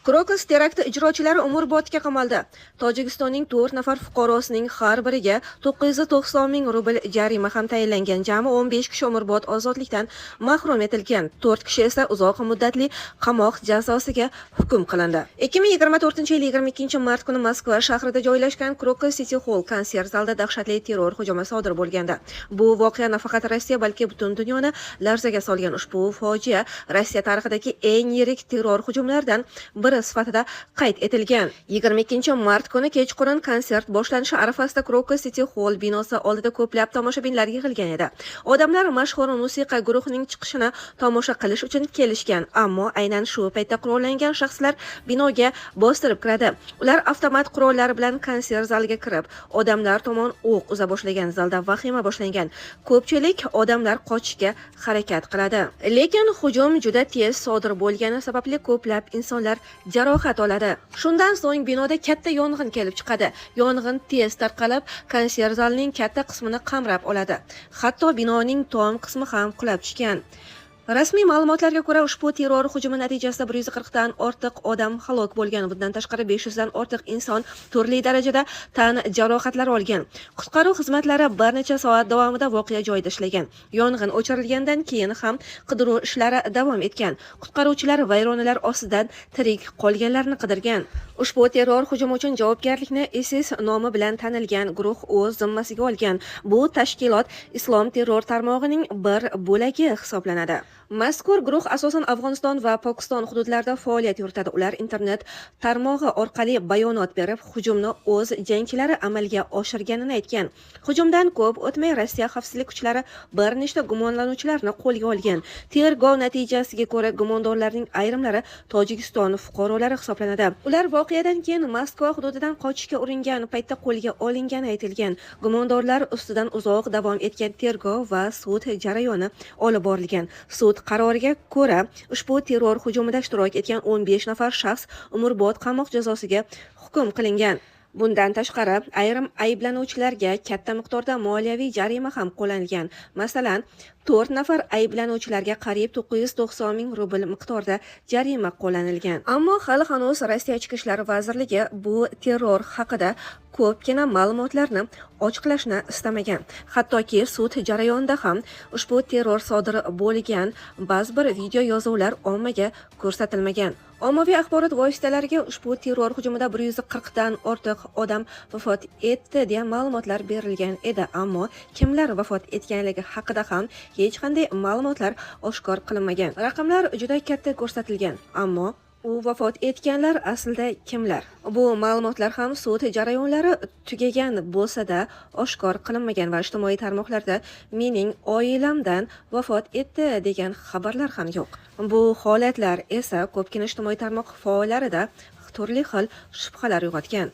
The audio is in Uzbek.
Krokus terakti ijrochilari umrbodga qamaldi. Tojikistonning 4 nafar fuqarosining har biriga 990 ming rubl jarima ham tayinlangan. Jami 15 kishi umrbod ozodlikdan mahrum etilgan. 4 kishi esa uzoq muddatli qamoq jazosiga hukm qilindi. 2024-yil 22 mart kuni Moskva shahrida joylashgan Krokus City Hall konsert zalida dahshatli terror hujumi sodir bo'lganda. Bu voqea nafaqat Rossiya, balki butun dunyoni larzaga solgan. Ushbu fojia Rossiya tarixidagi eng yirik terror hujumlaridan biri sifatida qayd etilgan. 22 mart kuni kechqurun konsert boshlanishi arafasida Krokus City Hall binosi oldida ko'plab tomoshabinlar yig'ilgan edi. Odamlar mashhur musiqa guruhining chiqishini tomosha qilish uchun kelishgan, ammo aynan shu paytda qurollangan shaxslar binoga bostirib kiradi. Ular avtomat qurollari bilan konsert zaliga kirib, odamlar tomon o'q uza boshlagan. Zalda vahima boshlangan. Ko'pchilik odamlar qochishga harakat qiladi. Lekin hujum juda tez sodir bo'lgani sababli ko'plab insonlar jarohat oladi. Shundan so'ng binoda katta yong'in kelib chiqadi. Yong'in tez tarqalib, konsert zalining katta qismini qamrab oladi. Hatto binoning tom qismi ham qulab tushgan. Rasmiy ma'lumotlarga ko'ra, ushbu terror hujumi natijasida 140 dan ortiq odam halok bo'lgan. Bundan tashqari 500 dan ortiq inson turli darajada tan jarohatlari olgan. Qutqaruv xizmatlari bir necha soat davomida voqea joyida ishlagan. Yong'in o'chirilgandan keyin ham qidiruv ishlari davom etgan. Qutqaruvchilar vayronalar ostidan tirik qolganlarni qidirgan. Ushbu terror hujumi uchun javobgarlikni ISIS nomi bilan tanilgan guruh o'z zimmasiga olgan. Bu tashkilot islom terror tarmog'ining bir bo'lagi hisoblanadi. Mazkur guruh asosan Afg'oniston va Pokiston hududlarida faoliyat yuritadi. Ular internet tarmog'i orqali bayonot berib, hujumni o'z jangchilari amalga oshirganini aytgan. Hujumdan ko'p o'tmay Rossiya xavfsizlik kuchlari bir nechta gumonlanuvchilarni qo'lga olgan. Tergov natijasiga ko'ra, gumondorlarning ayrimlari Tojikiston fuqarolari hisoblanadi. Ular voqeadan keyin Moskva hududidan qochishga uringan paytda qo'lga olingani aytilgan. Gumondorlar ustidan uzoq davom etgan tergov va sud jarayoni olib borilgan. Sud qaroriga ko'ra, ushbu terror hujumida ishtirok etgan 15 nafar shaxs umrbod qamoq jazosiga hukm qilingan. Bundan tashqari, ayrim ayblanuvchilarga katta miqdorda moliyaviy jarima ham qo'llanilgan. Masalan, 4 nafar ayblanuvchilarga qariyb 990 ming rubl miqdorda jarima qo'llanilgan. Ammo hali hanuz Rossiya Ichki ishlar vazirligi bu terror haqida ko'pgina ma'lumotlarni ochiqlashni istamagan. Hattoki sud jarayonida ham ushbu terror sodir bo'lgan ba'zi bir video yozuvlar ommaga ko'rsatilmagan. Ommaviy axborot vositalariga ushbu terror hujumida 140 dan ortiq odam vafot etdi degan ma'lumotlar berilgan edi, ammo kimlar vafot etganligi haqida ham hech qanday ma'lumotlar oshkor qilinmagan. Raqamlar juda katta ko'rsatilgan, ammo u vafot etganlar aslida kimlar? Bu ma'lumotlar ham sud jarayonlari tugagan bo'lsa-da oshkor qilinmagan va ijtimoiy tarmoqlarda mening oilamdan vafot etdi degan xabarlar ham yo'q. Bu holatlar esa ko'pgina ijtimoiy tarmoq faollarida turli xil shubhalar uyg'otgan.